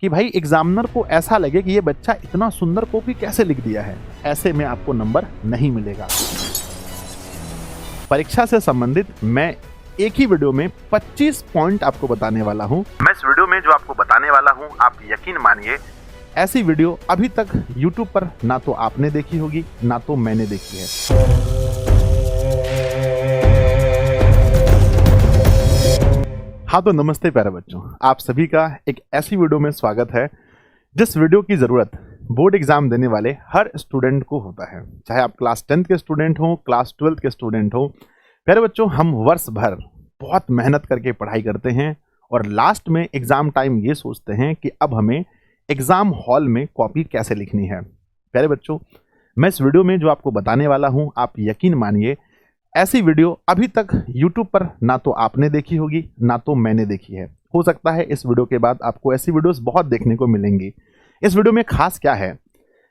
कि भाई एग्जामिनर को ऐसा लगे कि ये बच्चा इतना सुंदर कॉपी कैसे लिख दिया है, ऐसे में आपको नंबर नहीं मिलेगा। परीक्षा से संबंधित मैं एक ही वीडियो में 25 पॉइंट आपको बताने वाला हूं। मैं इस वीडियो में जो आपको बताने वाला हूं, आप यकीन मानिए ऐसी वीडियो अभी तक YouTube पर ना तो आपने देखी होगी ना तो मैंने देखी है। हाँ तो नमस्ते प्यारे बच्चों, आप सभी का एक ऐसी वीडियो में स्वागत है जिस वीडियो की ज़रूरत बोर्ड एग्जाम देने वाले हर स्टूडेंट को होता है, चाहे आप क्लास 10th के स्टूडेंट हो, क्लास 12th के स्टूडेंट हो। प्यारे बच्चों, हम वर्ष भर बहुत मेहनत करके पढ़ाई करते हैं और लास्ट में एग्ज़ाम टाइम ये सोचते हैं कि अब हमें एग्ज़ाम हॉल में कॉपी कैसे लिखनी है। प्यारे बच्चों, मैं इस वीडियो में जो आपको बताने वाला हूँ, आप यकीन मानिए ऐसी वीडियो अभी तक YouTube पर ना तो आपने देखी होगी ना तो मैंने देखी है। हो सकता है इस वीडियो के बाद आपको ऐसी वीडियोस बहुत देखने को मिलेंगी। इस वीडियो में खास क्या है?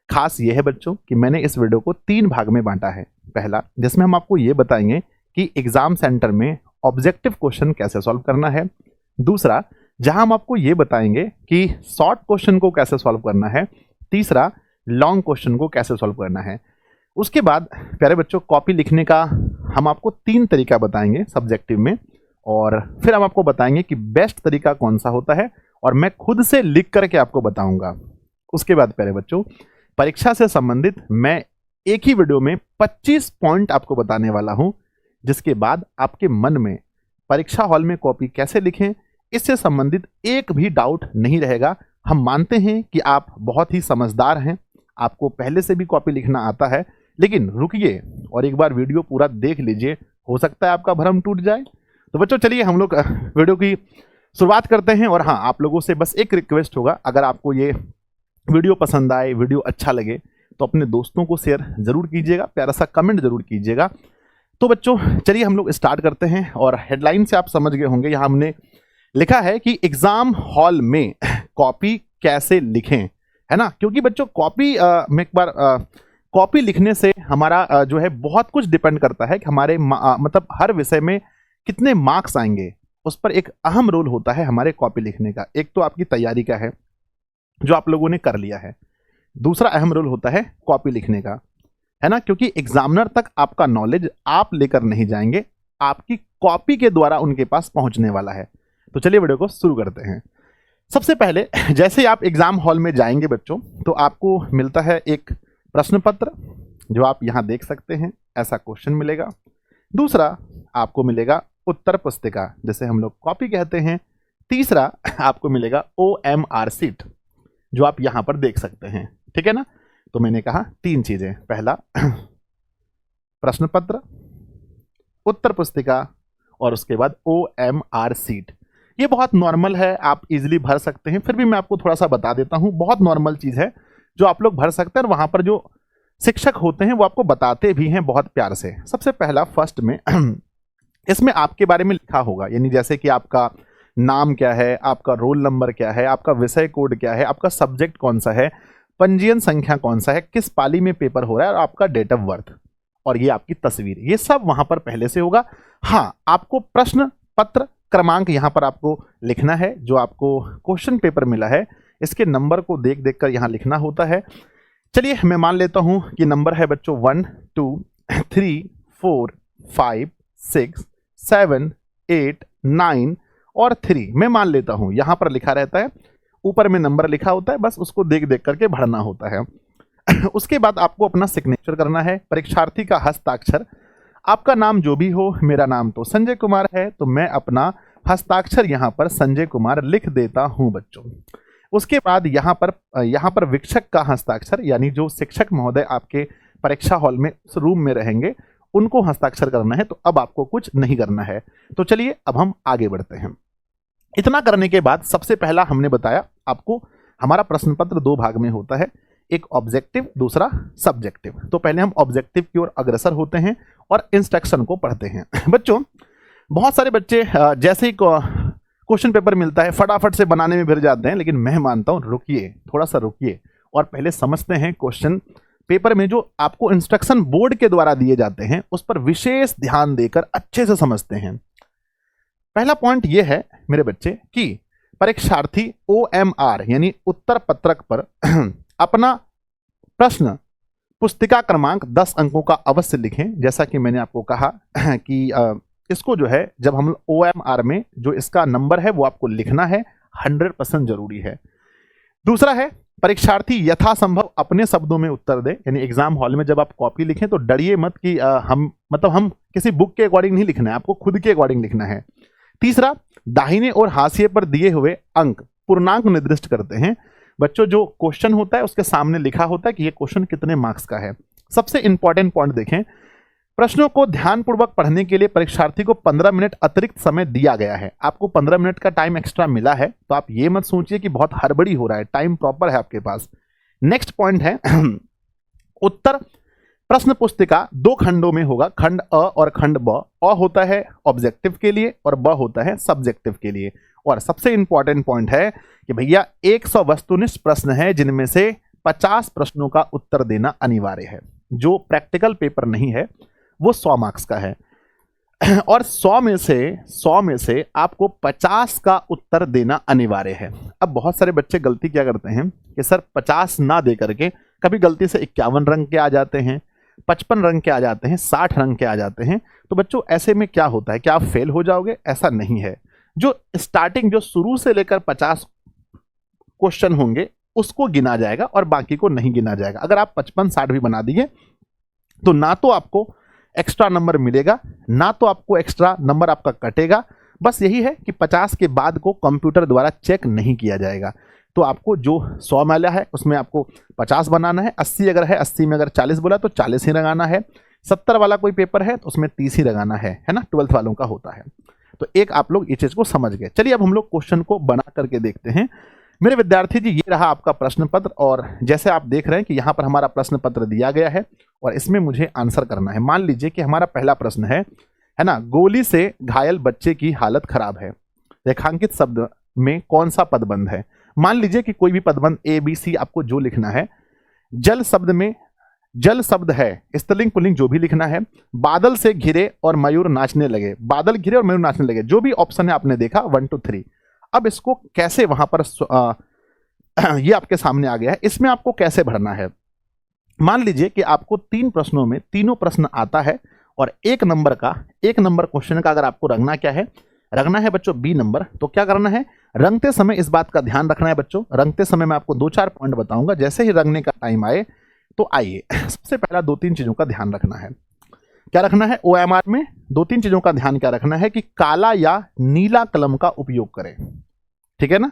खास ये है बच्चों कि मैंने इस वीडियो को 3 भाग में बांटा है। पहला, जिसमें हम आपको ये बताएंगे कि एग्जाम सेंटर में ऑब्जेक्टिव क्वेश्चन कैसे सॉल्व करना है। दूसरा, जहां हम आपको ये बताएंगे कि शॉर्ट क्वेश्चन को कैसे सॉल्व करना है। तीसरा, लॉन्ग क्वेश्चन को कैसे सॉल्व करना है। उसके बाद प्यारे बच्चों, कॉपी लिखने का हम आपको 3 तरीका बताएंगे सब्जेक्टिव में, और फिर हम आपको बताएंगे कि बेस्ट तरीका कौन सा होता है, और मैं खुद से लिख करके आपको बताऊंगा। उसके बाद प्यारे बच्चों, परीक्षा से संबंधित मैं एक ही वीडियो में 25 पॉइंट आपको बताने वाला हूं, जिसके बाद आपके मन में परीक्षा हॉल में कॉपी कैसे लिखें इससे संबंधित एक भी डाउट नहीं रहेगा। हम मानते हैं कि आप बहुत ही समझदार हैं, आपको पहले से भी कॉपी लिखना आता है, लेकिन रुकिए और एक बार वीडियो पूरा देख लीजिए, हो सकता है आपका भ्रम टूट जाए। तो बच्चों चलिए हम लोग वीडियो की शुरुआत करते हैं। और हाँ, आप लोगों से बस एक रिक्वेस्ट होगा, अगर आपको ये वीडियो पसंद आए, वीडियो अच्छा लगे, तो अपने दोस्तों को शेयर जरूर कीजिएगा, प्यारा सा कमेंट जरूर कीजिएगा। तो बच्चों चलिए हम लोग स्टार्ट करते हैं। और हेडलाइन से आप समझ गए होंगे, यहाँ हमने लिखा है कि एग्जाम हॉल में कॉपी कैसे लिखें, है ना। क्योंकि बच्चों कॉपी में एक बार कॉपी लिखने से हमारा जो है बहुत कुछ डिपेंड करता है कि हमारे मतलब हर विषय में कितने मार्क्स आएंगे, उस पर एक अहम रोल होता है हमारे कॉपी लिखने का। एक तो आपकी तैयारी का है जो आप लोगों ने कर लिया है, दूसरा अहम रोल होता है कॉपी लिखने का, है ना। क्योंकि एग्जामिनर तक आपका नॉलेज आप लेकर नहीं जाएंगे, आपकी कॉपी के द्वारा उनके पास पहुंचने वाला है। तो चलिए वीडियो को शुरू करते हैं। सबसे पहले जैसे ही आप एग्जाम हॉल में जाएंगे बच्चों, तो आपको मिलता है एक प्रश्न पत्र, जो आप यहां देख सकते हैं, ऐसा क्वेश्चन मिलेगा। दूसरा आपको मिलेगा उत्तर पुस्तिका, जैसे हम लोग कॉपी कहते हैं। तीसरा आपको मिलेगा OMR शीट, जो आप यहां पर देख सकते हैं, ठीक है ना। तो मैंने कहा 3 चीजें, पहला प्रश्न पत्र, उत्तर पुस्तिका, और उसके बाद OMR शीट। ये बहुत नॉर्मल है, आप इजीली भर सकते हैं, फिर भी मैं आपको थोड़ा सा बता देता हूं। बहुत नॉर्मल चीज है जो आप लोग भर सकते हैं, और वहां पर जो शिक्षक होते हैं वो आपको बताते भी हैं बहुत प्यार से। सबसे पहला फर्स्ट में इसमें आपके बारे में लिखा होगा, यानी जैसे कि आपका नाम क्या है, आपका रोल नंबर क्या है, आपका विषय कोड क्या है, आपका सब्जेक्ट कौन सा है, पंजीयन संख्या कौन सा है, किस पाली में पेपर हो रहा है, और आपका डेट ऑफ बर्थ, और ये आपकी तस्वीर, ये सब वहां पर पहले से होगा। हाँ, आपको प्रश्न पत्र क्रमांक यहाँ पर आपको लिखना है, जो आपको क्वेश्चन पेपर मिला है इसके नंबर को देख देख कर यहाँ लिखना होता है। चलिए मैं मान लेता हूँ कि नंबर है बच्चों 1 2 3 4 5 6 7 8 9 और 3, मैं मान लेता हूँ। यहाँ पर लिखा रहता है, ऊपर में नंबर लिखा होता है, बस उसको देख देख करके भरना होता है। उसके बाद आपको अपना सिग्नेचर करना है, परीक्षार्थी का हस्ताक्षर। आपका नाम जो भी हो, मेरा नाम तो संजय कुमार है, तो मैं अपना हस्ताक्षर यहाँ पर संजय कुमार लिख देता हूँ बच्चों। उसके बाद यहाँ पर शिक्षक का हस्ताक्षर, यानी जो शिक्षक महोदय आपके परीक्षा हॉल में उस रूम में रहेंगे, उनको हस्ताक्षर करना है। तो अब आपको कुछ नहीं करना है। तो चलिए अब हम आगे बढ़ते हैं। इतना करने के बाद सबसे पहला हमने बताया आपको, हमारा प्रश्न पत्र 2 भाग में होता है, एक ऑब्जेक्टिव, दूसरा सब्जेक्टिव। तो पहले हम ऑब्जेक्टिव की ओर अग्रसर होते हैं और इंस्ट्रक्शन को पढ़ते हैं। बच्चों बहुत सारे बच्चे जैसे ही क्वेश्चन पेपर मिलता है फटाफट से बनाने में भिड़ जाते हैं, लेकिन मैं मानता हूं रुकिए, थोड़ा सा रुकिए और पहले समझते हैं क्वेश्चन पेपर में जो आपको इंस्ट्रक्शन बोर्ड के द्वारा दिए जाते हैं उस पर विशेष ध्यान देकर अच्छे से समझते हैं। पहला पॉइंट यह है मेरे बच्चे कि परीक्षार्थी OMR यानी उत्तर पत्रक पर अपना प्रश्न पुस्तिका क्रमांक 10 अंकों का अवश्य लिखें। जैसा कि मैंने आपको कहा कि इसको जो है जब हम OMR में जो इसका नंबर है वो आपको लिखना है, 100% जरूरी है। दूसरा है परीक्षार्थी यथासंभव अपने शब्दों में उत्तर दे, यानी एग्जाम हॉल में जब आप कॉपी लिखें तो डरिए मत कि हम किसी बुक के अकॉर्डिंग नहीं लिखना है, आपको खुद के अकॉर्डिंग लिखना है। तीसरा, दाहिने और हाशिए पर दिए हुए अंक पूर्णांक निर्दिष्ट करते हैं। बच्चों जो क्वेश्चन होता है उसके सामने लिखा होता है कि ये क्वेश्चन कितने मार्क्स का है। सबसे इंपॉर्टेंट पॉइंट देखें, प्रश्नों को ध्यानपूर्वक पढ़ने के लिए परीक्षार्थी को 15 मिनट अतिरिक्त समय दिया गया है। आपको 15 मिनट का टाइम एक्स्ट्रा मिला है, तो आप ये मत सोचिए कि बहुत हड़बड़ी हो रहा है, टाइम प्रॉपर है आपके पास। नेक्स्ट पॉइंट है उत्तर प्रश्न पुस्तिका 2 खंडों में होगा, खंड अ और खंड ब। अ होता है ऑब्जेक्टिव के लिए और ब होता है सब्जेक्टिव के लिए। और सबसे इंपॉर्टेंट पॉइंट है कि भैया 100 वस्तुनिष्ठ प्रश्न है जिनमें से 50 प्रश्नों का उत्तर देना अनिवार्य है। जो प्रैक्टिकल पेपर नहीं है वो 100 मार्क्स का है और 100 में से आपको 50 का उत्तर देना अनिवार्य है। अब बहुत सारे बच्चे गलती क्या करते हैं कि सर 50 ना दे करके कभी गलती से 51 रंग के आ जाते हैं, 55 रंग के आ जाते हैं, 60 रंग के आ जाते हैं। तो बच्चों ऐसे में क्या होता है कि आप फेल हो जाओगे? ऐसा नहीं है। जो स्टार्टिंग जो शुरू से लेकर 50 क्वेश्चन होंगे उसको गिना जाएगा और बाकी को नहीं गिना जाएगा। अगर आप 55-60 भी बना दिए तो ना तो आपको एक्स्ट्रा नंबर मिलेगा, ना तो आपको एक्स्ट्रा नंबर आपका कटेगा। बस यही है कि 50 के बाद को कंप्यूटर द्वारा चेक नहीं किया जाएगा। तो आपको जो 100 मिला है उसमें आपको 50 बनाना है। 80 अगर है, 80 में अगर 40 बोला तो 40 ही लगाना है। 70 वाला कोई पेपर है तो उसमें 30 ही लगाना है ना, 12th वालों का होता है। तो एक आप लोग इस चीज को समझ गए। चलिए अब हम लोग क्वेश्चन को बना करके देखते हैं। मेरे विद्यार्थी जी, ये रहा आपका प्रश्न पत्र और जैसे आप देख रहे हैं कि यहाँ पर हमारा प्रश्न पत्र दिया गया है और इसमें मुझे आंसर करना है। मान लीजिए कि हमारा पहला प्रश्न है ना, गोली से घायल बच्चे की हालत खराब है, रेखांकित शब्द में कौन सा पदबंध है? मान लीजिए कि कोई भी पदबंध ABC आपको जो लिखना है। जल शब्द में जल शब्द है, स्त्रीलिंग पुल्लिंग जो भी लिखना है। बादल से घिरे और मयूर नाचने लगे, बादल घिरे और मयूर नाचने लगे, जो भी ऑप्शन है आपने देखा 1 2 3। अब इसको कैसे वहां पर ये आपके सामने आ गया है, इसमें आपको कैसे भरना है? मान लीजिए कि आपको 3 प्रश्नों में तीनों प्रश्न आता है और 1 नंबर क्वेश्चन का अगर आपको रंगना क्या है, रंगना है बच्चों B नंबर। तो क्या करना है, रंगते समय इस बात का ध्यान रखना है बच्चों। रंगते समय मैं आपको 2-4 पॉइंट बताऊंगा, जैसे ही रंगने का टाइम आए तो आइए सबसे पहला 2-3 चीजों का ध्यान रखना है। क्या रखना है? OMR में 2-3 चीजों का ध्यान क्या रखना है कि काला या नीला कलम का उपयोग करें, ठीक है ना,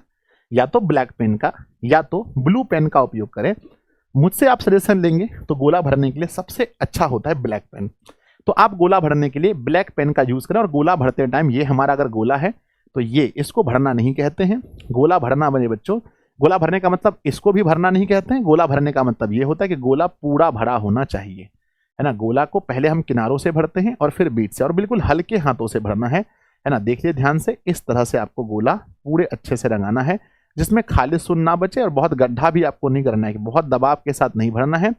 या तो ब्लैक पेन का या तो ब्लू पेन का उपयोग करें। मुझसे आप सजेशन लेंगे तो गोला भरने के लिए सबसे अच्छा होता है ब्लैक पेन। तो आप गोला भरने के लिए ब्लैक पेन का यूज करें और गोला भरते टाइम ये हमारा अगर गोला है तो ये इसको भरना नहीं कहते हैं। गोला भरना बने बच्चों, गोला भरने का मतलब इसको भी भरना नहीं कहते हैं। गोला भरने का मतलब ये होता है कि गोला पूरा भरा होना चाहिए, है ना। गोला को पहले हम किनारों से भरते हैं और फिर बीच से, और बिल्कुल हल्के हाथों से भरना है ना। देखिए ध्यान से, इस तरह से आपको गोला पूरे अच्छे से रंगाना है जिसमें खाली सुन ना बचे और बहुत गड्ढा भी आपको नहीं करना है कि बहुत दबाव के साथ नहीं भरना है।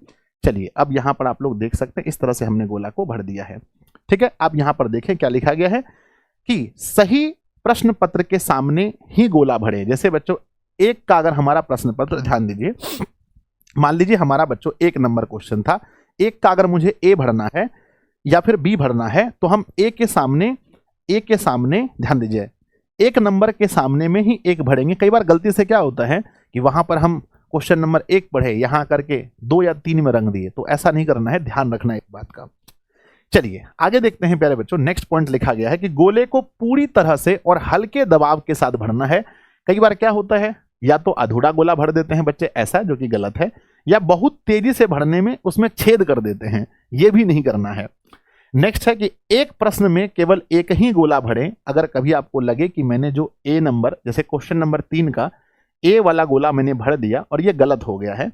चलिए अब यहाँ पर आप लोग देख सकते हैं इस तरह से हमने गोला को भर दिया है, ठीक है। अब यहाँ पर देखें क्या लिखा गया है कि सही प्रश्न पत्र के सामने ही गोला भरे। जैसे बच्चों 1 का अगर हमारा प्रश्न पत्र, ध्यान दीजिए, मान लीजिए हमारा बच्चों 1 नंबर क्वेश्चन था। 1 का अगर मुझे A भरना है या फिर B भरना है तो हम A के सामने ध्यान दीजिए 1 नंबर के सामने में ही 1 भरेंगे। कई बार गलती से क्या होता है कि वहां पर हम क्वेश्चन नंबर 1 पढ़े, यहां करके 2 या 3 में रंग दिए, तो ऐसा नहीं करना है, ध्यान रखना है इस बात का। चलिए आगे देखते हैं प्यारे बच्चों। नेक्स्ट पॉइंट लिखा गया है कि गोले को पूरी तरह से और हल्के दबाव के साथ भरना है। कई बार क्या होता है, या तो अधूरा गोला भर देते हैं बच्चे, ऐसा जो कि गलत है, या बहुत तेजी से भरने में उसमें छेद कर देते हैं, यह भी नहीं करना है। नेक्स्ट है कि एक प्रश्न में केवल 1 ही गोला भरें। अगर कभी आपको लगे कि मैंने जो A नंबर, जैसे क्वेश्चन नंबर 3 का A वाला गोला मैंने भर दिया और ये गलत हो गया है,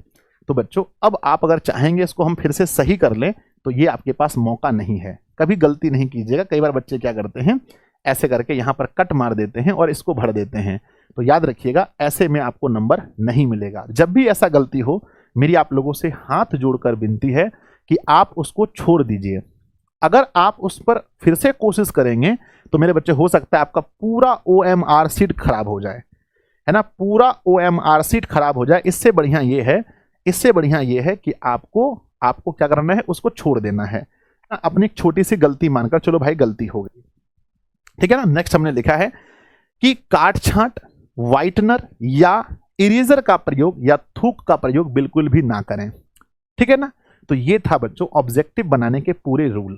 तो बच्चों अब आप अगर चाहेंगे इसको हम फिर से सही कर लें तो ये आपके पास मौका नहीं है। कभी गलती नहीं कीजिएगा। कई बार बच्चे क्या करते हैं, ऐसे करके यहाँ पर कट मार देते हैं और इसको भर देते हैं। तो याद रखिएगा, ऐसे में आपको नंबर नहीं मिलेगा। जब भी ऐसा गलती हो, मेरी आप लोगों से हाथ जोड़कर विनती है कि आप उसको छोड़ दीजिए। अगर आप उस पर फिर से कोशिश करेंगे तो मेरे बच्चे हो सकता है आपका पूरा OMR शीट खराब हो जाए। है ना, पूरा OMR शीट खराब हो जाए, इससे बढ़िया ये है कि आपको क्या करना है, उसको छोड़ देना है, अपनी एक छोटी सी गलती मानकर, चलो भाई गलती हो गई, ठीक है ना। नेक्स्ट हमने लिखा है कि काट छांट, व्हाइटनर या इरेजर का प्रयोग या थूक का प्रयोग बिल्कुल भी ना करें, ठीक है ना। तो ये था बच्चों ऑब्जेक्टिव बनाने के पूरे रूल।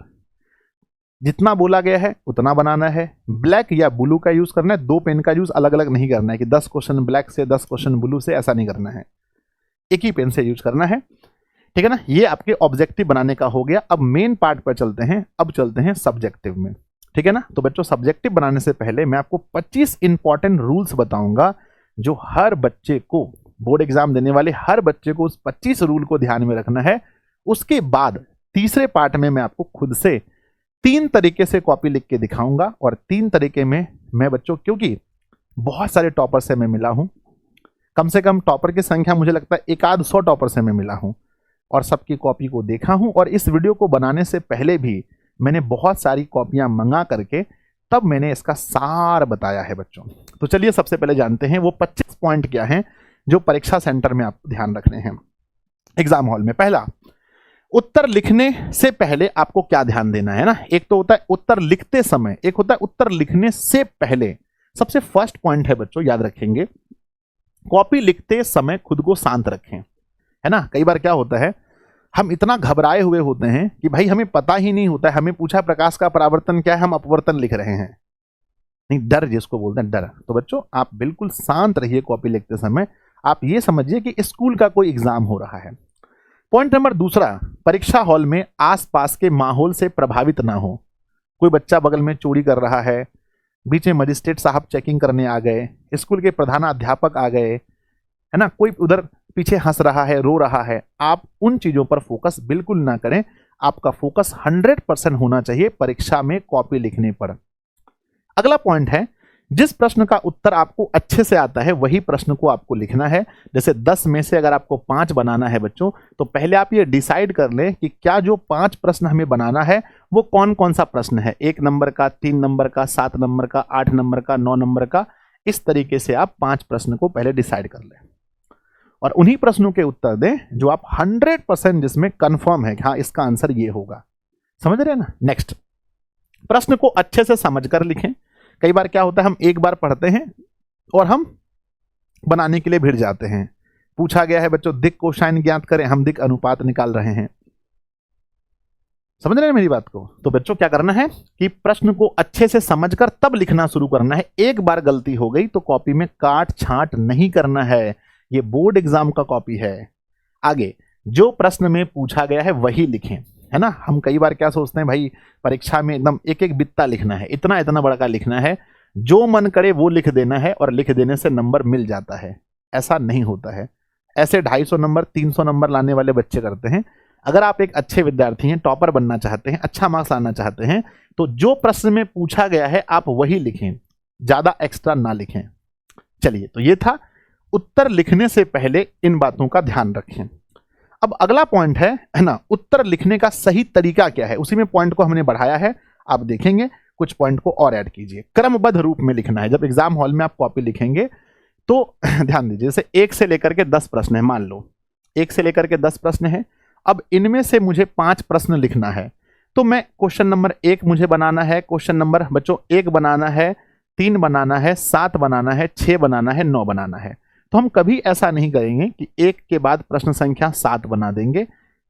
जितना बोला गया है उतना बनाना है। ब्लैक या ब्लू का यूज करना है, 2 पेन का यूज अलग अलग नहीं करना है कि 10 क्वेश्चन ब्लैक से 10 क्वेश्चन ब्लू से, ऐसा नहीं करना है, एक ही पेन से यूज करना है, ठीक है ना। ये आपके ऑब्जेक्टिव बनाने का हो गया। अब मेन पार्ट पर चलते हैं, अब चलते हैं सब्जेक्टिव में, ठीक है ना। तो बच्चों सब्जेक्टिव बनाने से पहले मैं आपको 25 इंपॉर्टेंट रूल्स बताऊंगा जो हर बच्चे को, बोर्ड एग्जाम देने वाले हर बच्चे को उस 25 रूल को ध्यान में रखना है। उसके बाद तीसरे पार्ट में मैं आपको खुद से 3 तरीके से कॉपी लिख के दिखाऊंगा, और 3 तरीके में मैं बच्चों, क्योंकि बहुत सारे टॉपर से मैं मिला हूं, कम से कम टॉपर की संख्या मुझे लगता है 100 टॉपर से मैं मिला हूं, और सबकी कॉपी को देखा हूं, और इस वीडियो को बनाने से पहले भी मैंने बहुत सारी कॉपियां मंगा करके तब मैंने इसका सार बताया है बच्चों। तो चलिए सबसे पहले जानते हैं वो 25 पॉइंट क्या हैं जो परीक्षा सेंटर में आपको ध्यान रखने हैं एग्जाम हॉल में। पहला, उत्तर लिखने से पहले आपको क्या ध्यान देना है ना। एक तो होता है उत्तर लिखते समय, एक होता है उत्तर लिखने से पहले। सबसे फर्स्ट पॉइंट है बच्चों, याद रखेंगे, कॉपी लिखते समय खुद को शांत रखें, है ना। कई बार क्या होता है, हम इतना घबराए हुए होते हैं कि भाई हमें पता ही नहीं होता है, हमें पूछा प्रकाश का परावर्तन क्या है, हम अपवर्तन लिख रहे हैं, नहीं, डर जिसको बोलते हैं डर। तो बच्चों आप बिल्कुल शांत रहिए कॉपी लिखते समय, आप ये समझिए कि स्कूल का कोई एग्जाम हो रहा है। पॉइंट नंबर दूसरा, परीक्षा हॉल में आसपास के माहौल से प्रभावित ना हो। कोई बच्चा बगल में चोरी कर रहा है, बीच में मजिस्ट्रेट साहब चेकिंग करने आ गए, स्कूल के प्रधानाध्यापक आ गए, है ना, कोई उधर पीछे हंस रहा है, रो रहा है, आप उन चीजों पर फोकस बिल्कुल ना करें। आपका फोकस 100% होना चाहिए परीक्षा में कॉपी लिखने पर। अगला पॉइंट है, जिस प्रश्न का उत्तर आपको अच्छे से आता है वही प्रश्न को आपको लिखना है। जैसे 10 में से अगर आपको 5 बनाना है बच्चों, तो पहले आप ये डिसाइड कर लें कि क्या जो 5 प्रश्न हमें बनाना है वो कौन कौन सा प्रश्न है, 1 नंबर का, 3 नंबर का, 7 नंबर का, 8 नंबर का, 9 नंबर का। इस तरीके से आप 5 प्रश्न को पहले डिसाइड कर लें और उन्हीं प्रश्नों के उत्तर दें जो आप 100% जिसमें कंफर्म है कि हाँ इसका आंसर ये होगा। समझ रहे हैं ना। नेक्स्ट, प्रश्न को अच्छे से समझकर लिखें। कई बार क्या होता है, हम एक बार पढ़ते हैं और हम बनाने के लिए भिड़ जाते हैं। पूछा गया है बच्चों दिक् कोसाइन ज्ञात करें, हम दिक् अनुपात निकाल रहे हैं। समझ रहे हैं मेरी बात को। तो बच्चों क्या करना है कि प्रश्न को अच्छे से समझकर तब लिखना शुरू करना है। एक बार गलती हो गई तो कॉपी में काट छांट नहीं करना है, ये बोर्ड एग्जाम का कॉपी है। आगे जो प्रश्न में पूछा गया है वही लिखें, है ना। हम कई बार क्या सोचते हैं, भाई परीक्षा में एकदम एक एक बित्ता लिखना है, इतना इतना बड़ा का लिखना है, जो मन करे वो लिख देना है और लिख देने से नंबर मिल जाता है। ऐसा नहीं होता है। ऐसे 250 नंबर 300 नंबर लाने वाले बच्चे करते हैं। अगर आप एक अच्छे विद्यार्थी हैं, टॉपर बनना चाहते हैं, अच्छा मार्क्स लाना चाहते हैं, तो जो प्रश्न में पूछा गया है आप वही लिखें, ज्यादा एक्स्ट्रा ना लिखें। चलिए, तो ये था उत्तर लिखने से पहले इन बातों का ध्यान रखें। अब अगला पॉइंट है ना, उत्तर लिखने का सही तरीका क्या है। उसी में पॉइंट को हमने बढ़ाया है, आप देखेंगे कुछ पॉइंट को और ऐड कीजिए। क्रमबद्ध रूप में लिखना है। जब एग्जाम हॉल में आप कॉपी लिखेंगे तो ध्यान दीजिए, जैसे 1 से लेकर के 10 प्रश्न है, मान लो 1 से लेकर के 10 प्रश्न है। अब इनमें से मुझे 5 प्रश्न लिखना है, तो मैं क्वेश्चन नंबर 1 मुझे बनाना है, क्वेश्चन नंबर बच्चों 1 बनाना है, 3 बनाना है, 7 बनाना है, 6 बनाना है, 9 बनाना है। तो हम कभी ऐसा नहीं करेंगे कि 1 के बाद प्रश्न संख्या 7 बना देंगे,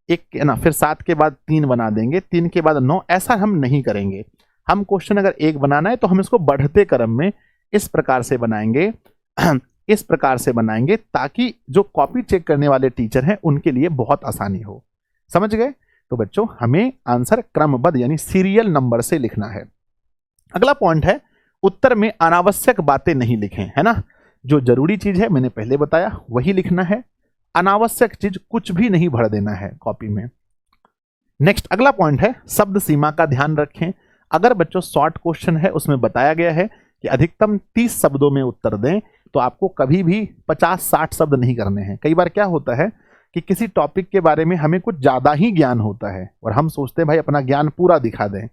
1 ना, फिर 7 के बाद 3 बना देंगे, 3 के बाद 9, ऐसा हम नहीं करेंगे। हम क्वेश्चन अगर 1 बनाना है तो हम इसको बढ़ते क्रम में इस प्रकार से बनाएंगे इस प्रकार से बनाएंगे ताकि जो कॉपी चेक करने वाले टीचर हैं उनके लिए बहुत आसानी हो। समझ गए। तो बच्चों हमें आंसर क्रमबद्ध यानी सीरियल नंबर से लिखना है। अगला पॉइंट है, उत्तर में अनावश्यक बातें नहीं लिखें, है ना। जो जरूरी चीज है मैंने पहले बताया वही लिखना है, अनावश्यक चीज कुछ भी नहीं भर देना है कॉपी में। नेक्स्ट, अगला पॉइंट है, शब्द सीमा का ध्यान रखें। अगर बच्चों शॉर्ट क्वेश्चन है उसमें बताया गया है कि अधिकतम 30 शब्दों में उत्तर दें, तो आपको कभी भी 50-60 शब्द नहीं करने हैं। कई बार क्या होता है कि किसी टॉपिक के बारे में हमें कुछ ज्यादा ही ज्ञान होता है और हम सोचते हैं भाई अपना ज्ञान पूरा दिखा दें,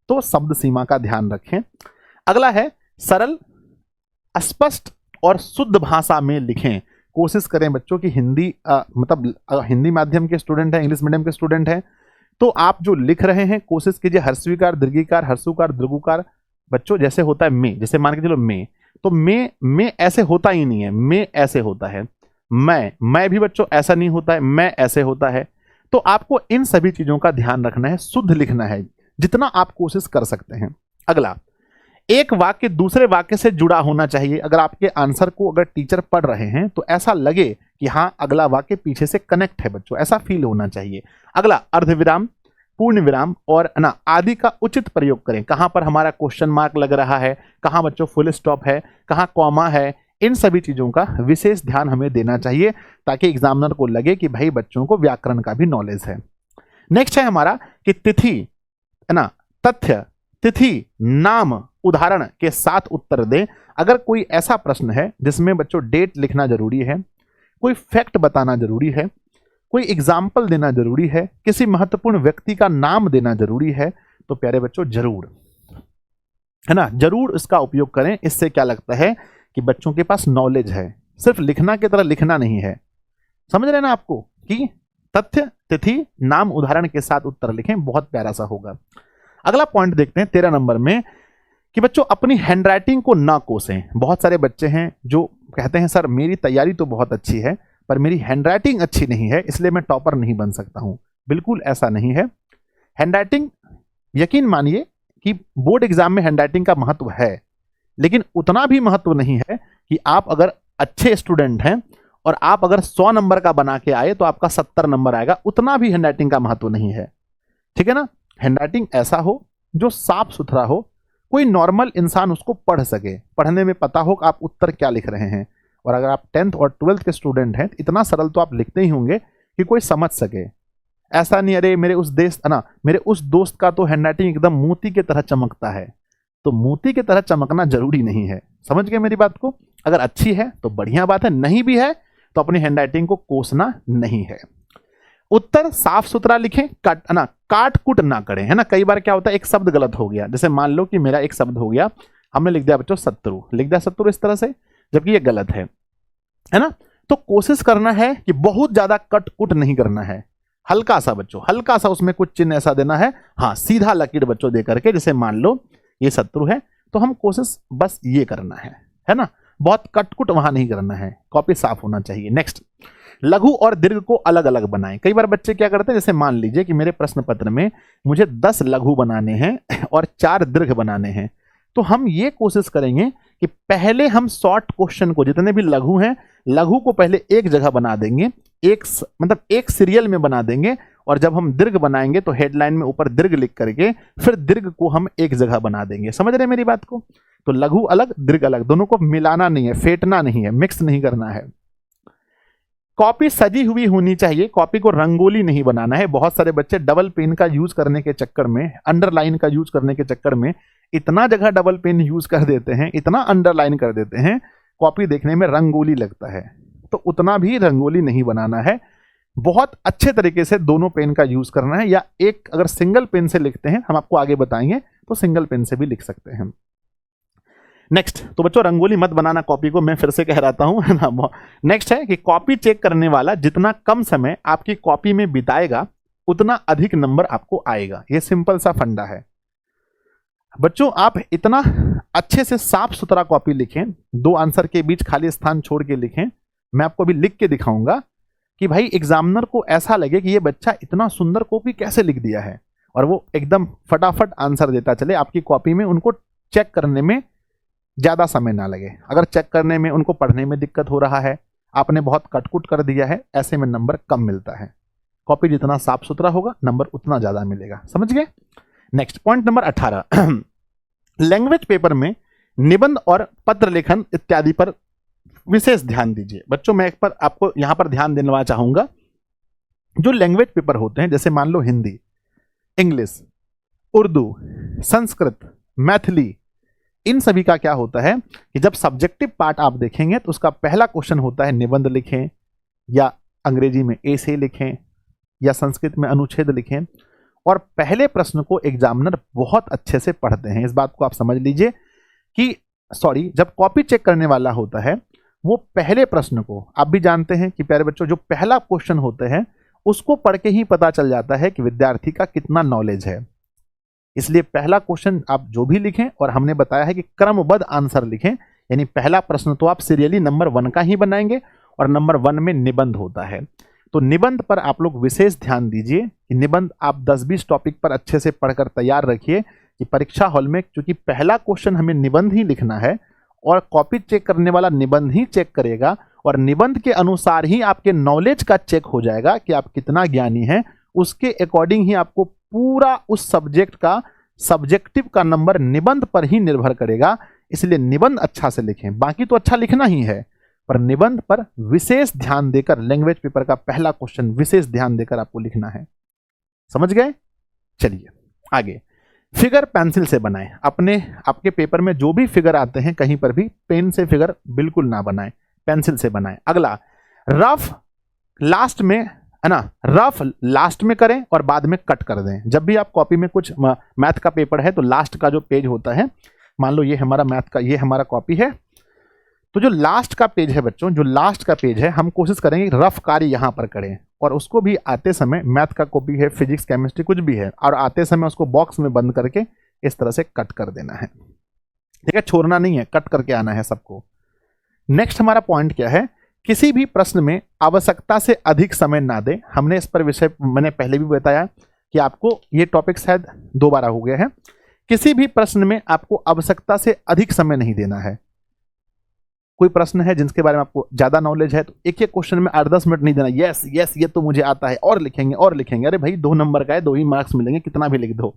तो शब्द सीमा का ध्यान रखें। अगला है, सरल, स्पष्ट और शुद्ध भाषा में लिखें। कोशिश करें बच्चों की हिंदी हिंदी माध्यम के स्टूडेंट हैं, इंग्लिश मीडियम के स्टूडेंट हैं, तो आप जो लिख रहे हैं कोशिश कीजिए हर्षवीकार, दीर्घिकार, हर्षुकार, दीर्घुकार। बच्चों जैसे होता है मे, जैसे मान के चलो मे, तो मे ऐसे होता ही नहीं है, मे ऐसे होता है। मैं भी बच्चों ऐसा नहीं होता है, मैं ऐसे होता है। तो आपको इन सभी चीजों का ध्यान रखना है, शुद्ध लिखना है जितना आप कोशिश कर सकते हैं। अगला, एक वाक्य दूसरे वाक्य से जुड़ा होना चाहिए। अगर आपके आंसर को अगर टीचर पढ़ रहे हैं तो ऐसा लगे कि हाँ अगला वाक्य पीछे से कनेक्ट है बच्चों, ऐसा फील होना चाहिए। अगला, अर्धविराम, पूर्ण विराम और ना आदि का उचित प्रयोग करें। कहां पर हमारा क्वेश्चन मार्क लग रहा है, कहां बच्चों फुल स्टॉप है, कहां कॉमा है, इन सभी चीजों का विशेष ध्यान हमें देना चाहिए ताकि एग्जामिनर को लगे कि भाई बच्चों को व्याकरण का भी नॉलेज है। नेक्स्ट है हमारा कि तिथि, है ना, तथ्य, तिथि, नाम, उदाहरण के साथ उत्तर दें। अगर कोई ऐसा प्रश्न है जिसमें बच्चों डेट लिखना जरूरी है, कोई फैक्ट बताना जरूरी है, कोई एग्जाम्पल देना जरूरी है, किसी महत्वपूर्ण व्यक्ति का नाम देना जरूरी है, तो प्यारे बच्चों जरूर, है ना, जरूर इसका उपयोग करें। इससे क्या लगता है कि बच्चों के पास नॉलेज है, सिर्फ लिखना की तरह लिखना नहीं है। समझ रहे ना आपको कि तथ्य, तिथि, नाम, उदाहरण के साथ उत्तर लिखें, बहुत प्यारा सा होगा। अगला पॉइंट देखते हैं 13 नंबर में कि बच्चों अपनी हैंडराइटिंग को ना कोसें। बहुत सारे बच्चे हैं जो कहते हैं सर मेरी तैयारी तो बहुत अच्छी है पर मेरी हैंडराइटिंग अच्छी नहीं है इसलिए मैं टॉपर नहीं बन सकता हूं। बिल्कुल ऐसा नहीं है। हैंडराइटिंग, यकीन मानिए कि बोर्ड एग्जाम में हैंडराइटिंग का महत्व है, लेकिन उतना भी महत्व नहीं है कि आप अगर अच्छे स्टूडेंट हैं और आप अगर 100 नंबर का बना के आए तो आपका 70 नंबर आएगा, उतना भी हैंडराइटिंग का महत्व नहीं है। ठीक है ना। हैंडराइटिंग ऐसा हो जो साफ सुथरा हो, कोई नॉर्मल इंसान उसको पढ़ सके, पढ़ने में पता हो कि आप उत्तर क्या लिख रहे हैं। और अगर आप 10th और 12th के स्टूडेंट हैं तो इतना सरल तो आप लिखते ही होंगे कि कोई समझ सके। ऐसा नहीं अरे मेरे उस दोस्त का तो हैंडराइटिंग एकदम मोती की तरह चमकता है, तो मोती की तरह चमकना जरूरी नहीं है। समझ गए मेरी बात को। अगर अच्छी है तो बढ़िया बात है, नहीं भी है तो अपनी हैंडराइटिंग को कोसना नहीं है। उत्तर साफ सुथरा लिखें, काट कुट ना करें, है ना। कई बार क्या होता है एक शब्द गलत हो गया, जैसे मान लो कि मेरा एक शब्द हो गया, हमने लिख दिया बच्चों शत्रु, लिख दिया शत्रु इस तरह से, जबकि ये गलत है ना। तो कोशिश करना है कि बहुत ज्यादा कट कुट नहीं करना है, हल्का सा बच्चों, हल्का सा उसमें कुछ चिन्ह ऐसा देना है, हाँ सीधा लकीर बच्चों दे करके, जैसे मान लो ये शत्रु है तो हम कोशिश बस ये करना है ना। बहुत कटकुट वहां नहीं करना है, कॉपी साफ होना चाहिए। नेक्स्ट, लघु और दीर्घ को अलग अलग बनाएं। कई बार बच्चे क्या करते हैं, जैसे मान लीजिए कि मेरे प्रश्न पत्र में मुझे 10 लघु बनाने हैं और 4 दीर्घ बनाने हैं, तो हम ये कोशिश करेंगे कि पहले हम शॉर्ट क्वेश्चन को, जितने भी लघु हैं, लघु को पहले एक जगह बना देंगे, एक सीरियल में बना देंगे, और जब हम दीर्घ बनाएंगे तो हेडलाइन में ऊपर दीर्घ लिख करके फिर दीर्घ को हम एक जगह बना देंगे। समझ रहे मेरी बात को। तो लघु अलग दीर्घ अलग, दोनों को मिलाना नहीं है, फेंटना नहीं है, मिक्स नहीं करना है। कॉपी सजी हुई होनी चाहिए, कॉपी को रंगोली नहीं बनाना है। बहुत सारे बच्चे डबल पेन का यूज करने के चक्कर में, अंडरलाइन का यूज करने के चक्कर में इतना जगह डबल पेन यूज कर देते हैं, इतना अंडरलाइन कर देते हैं, कॉपी देखने में रंगोली लगता है। तो उतना भी रंगोली नहीं बनाना है, बहुत अच्छे तरीके से दोनों पेन का यूज करना है। या एक अगर सिंगल पेन से लिखते हैं, हम आपको आगे बताएंगे, तो सिंगल पेन से भी लिख सकते हैं। नेक्स्ट, तो बच्चों रंगोली मत बनाना कॉपी को, मैं फिर से कह रहा हूं, है ना। नेक्स्ट है कि कॉपी चेक करने वाला जितना कम समय आपकी कॉपी में बिताएगा उतना अधिक नंबर आपको आएगा। यह सिंपल सा फंडा है बच्चों। आप इतना अच्छे से साफ सुथरा कॉपी लिखें, 2 आंसर के बीच खाली स्थान छोड़ के लिखें। मैं आपको अभी लिख के दिखाऊंगा कि भाई एग्जामिनर को ऐसा लगे कि ये बच्चा इतना सुंदर कॉपी कैसे लिख दिया है, और वो एकदम फटाफट आंसर देता चले। आपकी कॉपी में उनको चेक करने में ज्यादा समय ना लगे। अगर चेक करने में उनको पढ़ने में दिक्कत हो रहा है, आपने बहुत कटकुट कर दिया है, ऐसे में नंबर कम मिलता है। कॉपी जितना साफ सुथरा होगा नंबर उतना ज्यादा मिलेगा। समझ गए। Next point number 18, language paper में निबंध और पत्र लेखन इत्यादि पर विशेष ध्यान दीजिए। बच्चों मैं एक पर आपको यहां पर ध्यान देना चाहूंगा, जो लैंग्वेज पेपर होते हैं, जैसे मान लो हिंदी, इंग्लिश, उर्दू, संस्कृत, मैथिली, इन सभी का क्या होता है कि जब सब्जेक्टिव पार्ट आप देखेंगे तो उसका पहला क्वेश्चन होता है निबंध लिखें, या अंग्रेजी में एसे लिखें, या संस्कृत में अनुच्छेद लिखें। और पहले प्रश्न को एग्जामिनर बहुत अच्छे से पढ़ते हैं। इस बात को आप समझ लीजिए कि सॉरी, जब कॉपी चेक करने वाला होता है वो पहले प्रश्न को, आप भी जानते हैं कि प्यारे बच्चों जो पहला क्वेश्चन होते हैं उसको पढ़ के ही पता चल जाता है कि विद्यार्थी का कितना नॉलेज है। इसलिए पहला क्वेश्चन आप जो भी लिखें, और हमने बताया है कि क्रमबद्ध आंसर लिखें, यानी पहला प्रश्न तो आप सीरियली नंबर 1 का ही बनाएंगे और नंबर 1 में निबंध होता है। तो निबंध पर आप लोग विशेष ध्यान दीजिए कि निबंध आप 10-20 टॉपिक पर अच्छे से पढ़कर तैयार रखिए कि परीक्षा हॉल में, क्योंकि पहला क्वेश्चन हमें निबंध ही लिखना है और कॉपी चेक करने वाला निबंध ही चेक करेगा, और निबंध के अनुसार ही आपके नॉलेज का चेक हो जाएगा कि आप कितना ज्ञानी हैं। उसके अकॉर्डिंग ही आपको पूरा उस सब्जेक्ट का सब्जेक्टिव का नंबर निबंध पर ही निर्भर करेगा। इसलिए निबंध अच्छा से लिखें, बाकी तो अच्छा लिखना ही है, पर निबंध पर विशेष ध्यान देकर, लैंग्वेज पेपर का पहला क्वेश्चन विशेष ध्यान देकर आपको लिखना है। समझ गए? चलिए आगे। फिगर पेंसिल से बनाएं। आपके पेपर में जो भी फिगर आते हैं कहीं पर भी पेन से फिगर बिल्कुल ना बनाएं, पेंसिल से बनाएं। अगला, रफ लास्ट में, है ना, रफ लास्ट में करें और बाद में कट कर दें। जब भी आप कॉपी में कुछ मैथ का पेपर है तो लास्ट का जो पेज होता है, मान लो ये हमारा मैथ का, ये हमारा कॉपी है, तो जो लास्ट का पेज है बच्चों, जो लास्ट का पेज है, हम कोशिश करेंगे रफ कार्य यहां पर करें, और उसको भी आते समय, मैथ का कॉपी है, फिजिक्स केमिस्ट्री कुछ भी है, और आते समय उसको बॉक्स में बंद करके इस तरह से कट कर देना है। ठीक है, छोड़ना नहीं है, कट करके आना है सबको। नेक्स्ट हमारा पॉइंट क्या है, किसी भी प्रश्न में आवश्यकता से अधिक समय ना दें। हमने इस पर विषय मैंने पहले भी बताया कि आपको ये टॉपिक शायद दोबारा हो गया है। किसी भी प्रश्न में आपको आवश्यकता से अधिक समय नहीं देना है। कोई प्रश्न है जिनके बारे में आपको ज्यादा नॉलेज है तो एक एक क्वेश्चन में 8-10 मिनट नहीं देना, यस यस ये तो मुझे आता है, और लिखेंगे और लिखेंगे। अरे भाई 2 नंबर का है, 2 ही मार्क्स मिलेंगे, कितना भी लिख दो।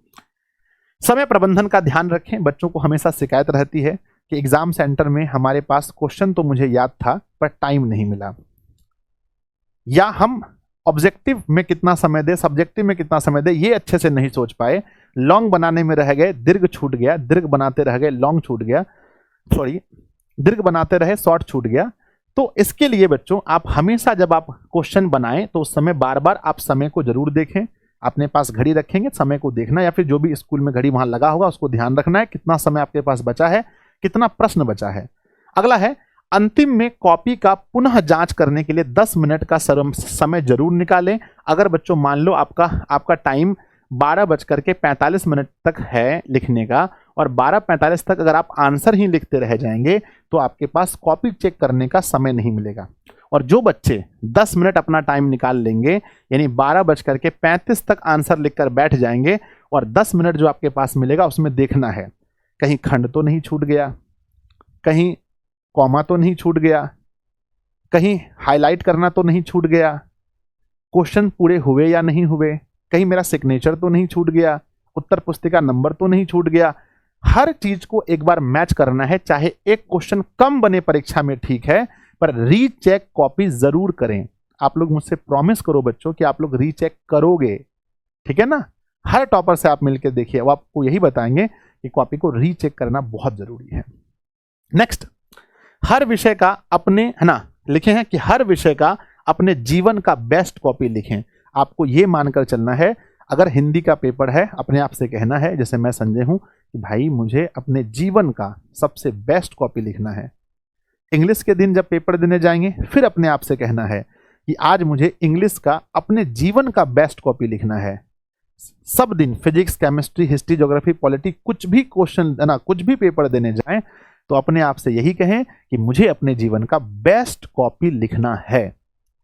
समय प्रबंधन का ध्यान रखें। बच्चों को हमेशा शिकायत रहती है कि एग्जाम सेंटर में हमारे पास क्वेश्चन तो मुझे याद था पर टाइम नहीं मिला, या हम ऑब्जेक्टिव में कितना समय दे, सब्जेक्टिव में कितना समय दे, ये अच्छे से नहीं सोच पाए, लॉन्ग बनाने में रह गए, दीर्घ छूट गया, दीर्घ बनाते रह गए, लॉन्ग छूट गया, सॉरी दीर्घ बनाते रहे, शॉर्ट छूट गया। तो इसके लिए बच्चों आप हमेशा जब आप क्वेश्चन बनाएं तो उस समय बार बार आप समय को जरूर देखें। अपने पास घड़ी रखेंगे, समय को देखना, या फिर जो भी स्कूल में घड़ी वहां लगा होगा उसको ध्यान रखना है कितना समय आपके पास बचा है, कितना प्रश्न बचा है। अगला है, अंतिम में कॉपी का पुनः जांच करने के लिए 10 मिनट का समय जरूर निकालें। अगर बच्चों मान लो आपका टाइम 12:45 तक है लिखने का, और 12:45 तक अगर आप आंसर ही लिखते रह जाएंगे तो आपके पास कॉपी चेक करने का समय नहीं मिलेगा। और जो बच्चे 10 मिनट अपना टाइम निकाल लेंगे, यानी 12:35 तक आंसर लिखकर बैठ जाएंगे, और 10 मिनट जो आपके पास मिलेगा उसमें देखना है कहीं खंड तो नहीं छूट गया, कहीं कॉमा तो नहीं छूट गया, कहीं हाईलाइट करना तो नहीं छूट गया, क्वेश्चन पूरे हुए या नहीं हुए, कहीं मेरा सिग्नेचर तो नहीं छूट गया, उत्तर पुस्तिका नंबर तो नहीं छूट गया। हर चीज को एक बार मैच करना है। चाहे एक क्वेश्चन कम बने परीक्षा में ठीक है, पर रीचेक कॉपी जरूर करें। आप लोग मुझसे प्रॉमिस करो बच्चों कि आप लोग रीचेक करोगे, ठीक है ना। हर टॉपर से आप मिलकर देखिए, वो आपको यही बताएंगे कि कॉपी को रीचेक करना बहुत जरूरी है। नेक्स्ट, हर विषय का अपने, है ना, लिखे हैं कि हर विषय का अपने जीवन का बेस्ट कॉपी लिखें। आपको यह मानकर चलना है, अगर हिंदी का पेपर है अपने आप से कहना है, जैसे मैं संजय हूं, कि भाई मुझे अपने जीवन का सबसे बेस्ट कॉपी लिखना है। इंग्लिश के दिन जब पेपर देने जाएंगे फिर अपने आप से कहना है कि आज मुझे इंग्लिश का अपने जीवन का बेस्ट कॉपी लिखना है। सब दिन physics, chemistry, history, geography, polity, कुछ भी क्वेश्चन, है ना, कुछ भी पेपर देने जाएं तो अपने आप से यही कहें कि मुझे अपने जीवन का बेस्ट कॉपी लिखना है।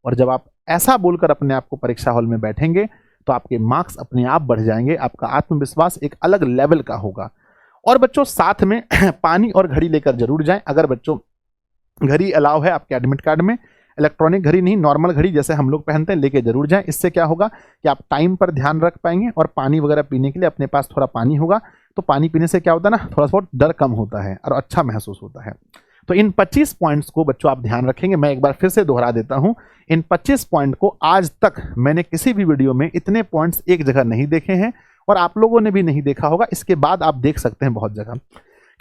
और जब आप ऐसा बोलकर अपने आप को परीक्षा हॉल में बैठेंगे तो आपके मार्क्स अपने आप बढ़ जाएंगे, आपका आत्मविश्वास एक अलग लेवल का होगा। और बच्चों साथ में पानी और घड़ी लेकर जरूर जाएं। अगर बच्चों घड़ी अलाउ है आपके एडमिट कार्ड में, इलेक्ट्रॉनिक घड़ी नहीं, नॉर्मल घड़ी जैसे हम लोग पहनते हैं, लेके जरूर जाएं। इससे क्या होगा कि आप टाइम पर ध्यान रख पाएंगे, और पानी वगैरह पीने के लिए अपने पास थोड़ा पानी होगा, तो पानी पीने से क्या होता है ना, थोड़ा सा डर कम होता है और अच्छा महसूस होता है। तो इन 25 पॉइंट्स को बच्चों आप ध्यान रखेंगे। मैं एक बार फिर से दोहरा देता हूं, इन 25 पॉइंट को आज तक मैंने किसी भी वीडियो में इतने पॉइंट्स एक जगह नहीं देखे हैं, और आप लोगों ने भी नहीं देखा होगा। इसके बाद आप देख सकते हैं बहुत जगह।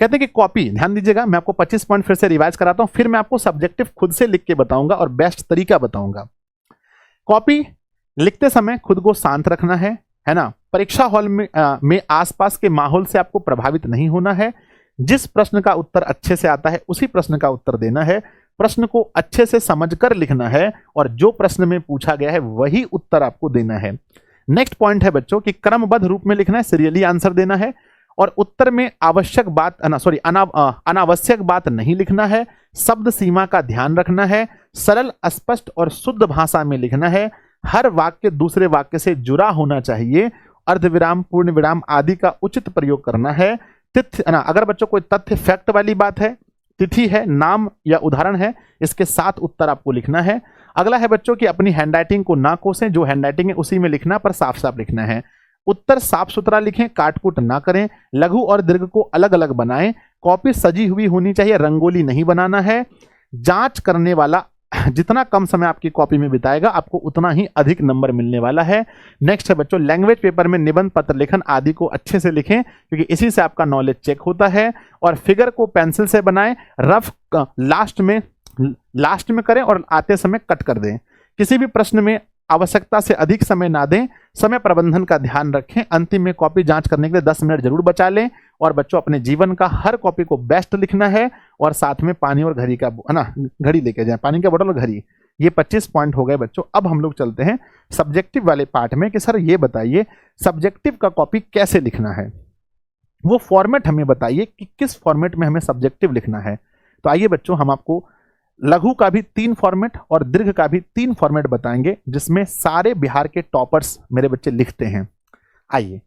कहते हैं कि कॉपी, ध्यान दीजिएगा, मैं आपको 25 पॉइंट फिर से रिवाइज कराता हूं, फिर मैं आपको सब्जेक्टिव खुद से लिख के बताऊंगा और बेस्ट तरीका बताऊंगा। कॉपी लिखते समय खुद को शांत रखना है ना। परीक्षा हॉल में आसपास के माहौल से आपको प्रभावित नहीं होना है। जिस प्रश्न का उत्तर अच्छे से आता है उसी प्रश्न का उत्तर देना है, प्रश्न को अच्छे से समझकर लिखना है और जो प्रश्न में पूछा गया है वही उत्तर आपको देना है। नेक्स्ट पॉइंट है बच्चों कि क्रमबद्ध रूप में लिखना है, सीरियली आंसर देना है और उत्तर में अनावश्यक बात नहीं लिखना है, शब्द सीमा का ध्यान रखना है, सरल, स्पष्ट और शुद्ध भाषा में लिखना है, हर वाक्य दूसरे वाक्य से जुड़ा होना चाहिए, अर्धविराम, पूर्ण विराम आदि का उचित प्रयोग करना है। तिथि अगर बच्चों कोई तथ्य फैक्ट वाली बात है, तिथि है, नाम या उदाहरण है, इसके साथ उत्तर आपको लिखना है। अगला है बच्चों कि अपनी हैंडराइटिंग को ना कोसें, जो हैंडराइटिंग है उसी में लिखना पर साफ साफ लिखना है। उत्तर साफ सुथरा लिखें, काटकुट ना करें, लघु और दीर्घ को अलग अलग बनाएं, कॉपी सजी हुई होनी चाहिए, रंगोली नहीं बनाना है। जांच करने वाला जितना कम समय आपकी कॉपी में बिताएगा आपको उतना ही अधिक नंबर मिलने वाला है। नेक्स्ट है बच्चों लैंग्वेज पेपर में निबंध, पत्र लेखन आदि को अच्छे से लिखें क्योंकि इसी से आपका नॉलेज चेक होता है। और फिगर को पेंसिल से बनाएं, रफ लास्ट में करें और आते समय कट कर दें। किसी भी प्रश्न में आवश्यकता से अधिक समय ना दें, समय प्रबंधन का ध्यान रखें। अंतिम में कॉपी जांच करने के लिए 10 मिनट जरूर बचा लें। और बच्चों अपने जीवन का हर कॉपी को बेस्ट लिखना है और साथ में पानी और घड़ी का घड़ी लेके जाएं, पानी का बोतल और घड़ी। ये 25 पॉइंट हो गए बच्चों। अब हम लोग चलते हैं सब्जेक्टिव वाले पार्ट में कि सर ये बताइए सब्जेक्टिव का कॉपी कैसे लिखना है, वो फॉर्मेट हमें बताइए कि किस फॉर्मेट में हमें सब्जेक्टिव लिखना है। तो आइए बच्चों हम आपको लघु का भी 3 फॉर्मेट और दीर्घ का भी 3 फॉर्मेट बताएंगे जिसमें सारे बिहार के टॉपर्स मेरे बच्चे लिखते हैं। आइए,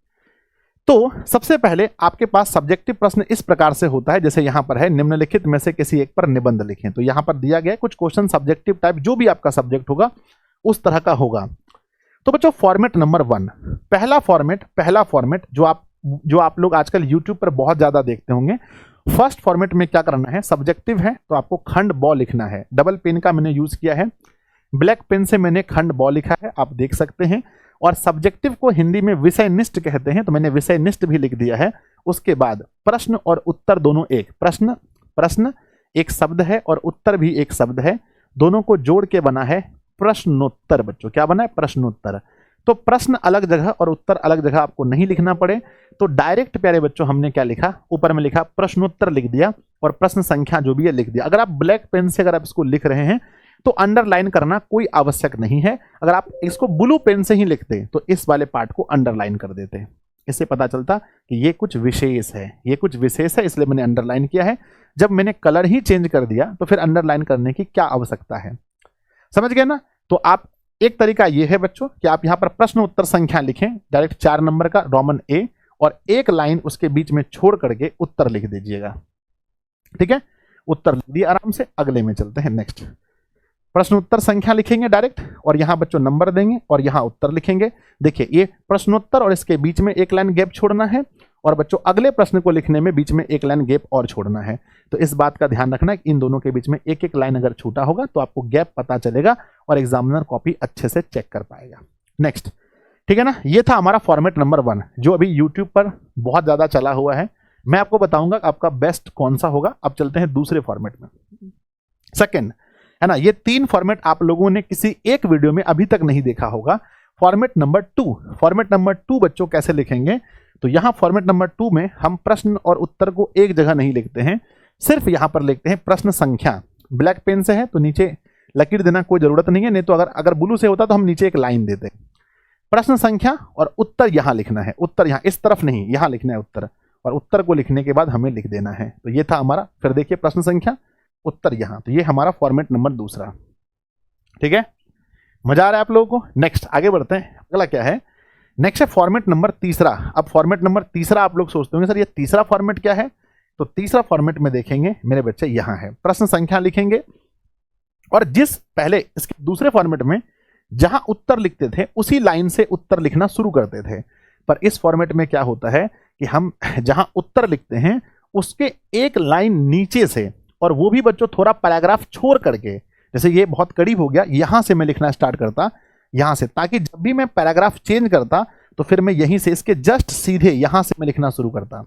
तो सबसे पहले आपके पास सब्जेक्टिव प्रश्न इस प्रकार से होता है जैसे यहां पर है, निम्नलिखित में से किसी एक पर निबंध लिखें। तो यहां पर दिया गया है कुछ क्वेश्चन सब्जेक्टिव टाइप, जो भी आपका सब्जेक्ट होगा उस तरह का होगा। तो बच्चों फॉर्मेट नंबर 1, पहला फॉर्मेट जो आप लोग आजकल यूट्यूब पर बहुत ज्यादा देखते होंगे। फर्स्ट फॉर्मेट में क्या करना है, सब्जेक्टिव है तो आपको खंड ब लिखना है। डबल पेन का मैंने यूज किया है, ब्लैक पेन से मैंने खंड ब लिखा है, आप देख सकते हैं। और सब्जेक्टिव को हिंदी में विषयनिष्ठ कहते हैं तो मैंने विषयनिष्ठ भी लिख दिया है। उसके बाद प्रश्न और उत्तर दोनों एक, प्रश्न एक शब्द है और उत्तर भी एक शब्द है, दोनों को जोड़ के बना है प्रश्नोत्तर। बच्चों क्या बना है, प्रश्नोत्तर। तो प्रश्न अलग जगह और उत्तर अलग जगह आपको नहीं लिखना पड़े तो डायरेक्ट प्यारे बच्चों हमने क्या लिखा, ऊपर में लिखा प्रश्नोत्तर लिख दिया और प्रश्न संख्या जो भी है लिख दिया। अगर आप ब्लैक पेन से अगर आप इसको लिख रहे हैं तो अंडरलाइन करना कोई आवश्यक नहीं है। अगर आप इसको ब्लू पेन से ही लिखते तो इस वाले पार्ट को अंडरलाइन कर देते, इससे पता चलता कि ये कुछ विशेष है, ये कुछ विशेष है, इसलिए मैंने अंडरलाइन किया है। जब मैंने कलर ही चेंज कर दिया तो फिर अंडरलाइन करने की क्या आवश्यकता है, समझ गए ना। तो आप एक तरीका ये है बच्चों कि आप यहां पर प्रश्न उत्तर संख्या लिखें, डायरेक्ट 4 नंबर का रोमन ए और एक लाइन उसके बीच में छोड़ करके उत्तर लिख दीजिएगा। ठीक है, उत्तर लिख दिया आराम से। अगले में चलते हैं, नेक्स्ट प्रश्न उत्तर संख्या लिखेंगे डायरेक्ट और यहां बच्चों नंबर देंगे और यहां उत्तर लिखेंगे। देखिए ये प्रश्नोत्तर और इसके बीच में एक लाइन गैप छोड़ना है और बच्चों अगले प्रश्न को लिखने में बीच में एक लाइन गैप और छोड़ना है। तो इस बात का ध्यान रखना कि इन दोनों के बीच में एक एक लाइन अगर छूटा होगा तो आपको गैप पता चलेगा और एग्जामिनर कॉपी अच्छे से चेक कर पाएगा। नेक्स्ट, ठीक है ना, ये था हमारा फॉर्मेट नंबर 1 जो अभी यूट्यूब पर बहुत ज्यादा चला हुआ है। मैं आपको बताऊंगा आपका बेस्ट कौन सा होगा। अब चलते हैं दूसरे फॉर्मेट में, सेकेंड है ना। ये 3 फॉर्मेट आप लोगों ने किसी एक वीडियो में अभी तक नहीं देखा होगा। फॉर्मेट नंबर 2 बच्चों कैसे लिखेंगे, तो यहां फॉर्मेट नंबर 2 में हम प्रश्न और उत्तर को एक जगह नहीं लिखते हैं, सिर्फ यहां पर लिखते हैं प्रश्न संख्या। ब्लैक पेन से है तो नीचे लकीर देना कोई जरूरत नहीं है, नहीं तो अगर ब्लू से होता तो हम नीचे एक लाइन देते। प्रश्न संख्या और उत्तर यहां लिखना है, उत्तर यहां इस तरफ नहीं, यहां लिखना है उत्तर, और उत्तर को लिखने के बाद हमें लिख देना है। तो ये था हमारा, फिर देखिए प्रश्न संख्या उत्तर यहां, तो ये हमारा फॉर्मेट नंबर 2। ठीक है, मजा आ रहा है आप लोगों को। नेक्स्ट आगे बढ़ते हैं, अगला क्या है, नेक्स्ट है फॉर्मेट नंबर 3। अब फॉर्मेट नंबर 3 आप लोग सोचते होंगे सर ये तीसरा फॉर्मेट क्या है, तो तीसरा फॉर्मेट में देखेंगे मेरे बच्चे यहां है, प्रश्न संख्या लिखेंगे और जिस पहले इसके दूसरे फॉर्मेट में जहां उत्तर लिखते थे उसी लाइन से उत्तर लिखना शुरू करते थे, पर इस फॉर्मेट में क्या होता है कि हम जहां उत्तर लिखते हैं उसके एक लाइन नीचे से, और वो भी बच्चों थोड़ा पैराग्राफ छोड़ करके, जैसे ये बहुत करीब हो गया, यहां से मैं लिखना स्टार्ट करता यहां से, ताकि जब भी मैं पैराग्राफ चेंज करता तो फिर मैं यहीं से इसके जस्ट सीधे यहां से मैं लिखना शुरू करता,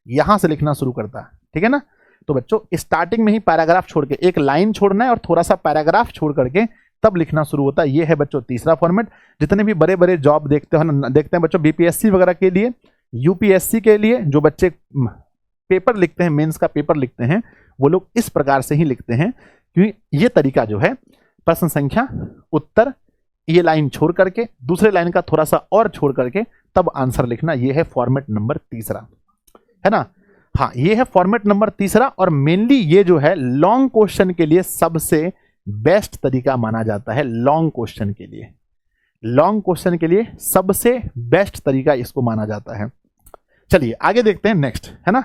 यहां से लिखना शुरू करता। ठीक है ना, तो बच्चों स्टार्टिंग में ही पैराग्राफ छोड़ के एक लाइन छोड़ना है और थोड़ा सा पैराग्राफ छोड़ करके तब लिखना शुरू होता है। ये है बच्चों तीसरा फॉर्मेट। जितने भी बड़े बड़े जॉब देखते हैं बच्चों, बीपीएससी वगैरह के लिए, यूपीएससी के लिए, जो बच्चे पेपर लिखते हैं, मेंस का पेपर लिखते हैं, वो लोग इस प्रकार से ही लिखते हैं, क्योंकि ये तरीका जो है प्रश्न संख्या, उत्तर, ये लाइन छोड़ करके दूसरे लाइन का थोड़ा सा और छोड़ करके तब आंसर लिखना, ये है फॉर्मेट नंबर तीसरा, है ना। हाँ, ये है फॉर्मेट नंबर तीसरा, और मेनली ये जो है लॉन्ग क्वेश्चन के लिए सबसे बेस्ट तरीका माना जाता है। लॉन्ग क्वेश्चन के लिए, लॉन्ग क्वेश्चन के लिए सबसे बेस्ट तरीका इसको माना जाता है। चलिए आगे देखते हैं नेक्स्ट, है ना।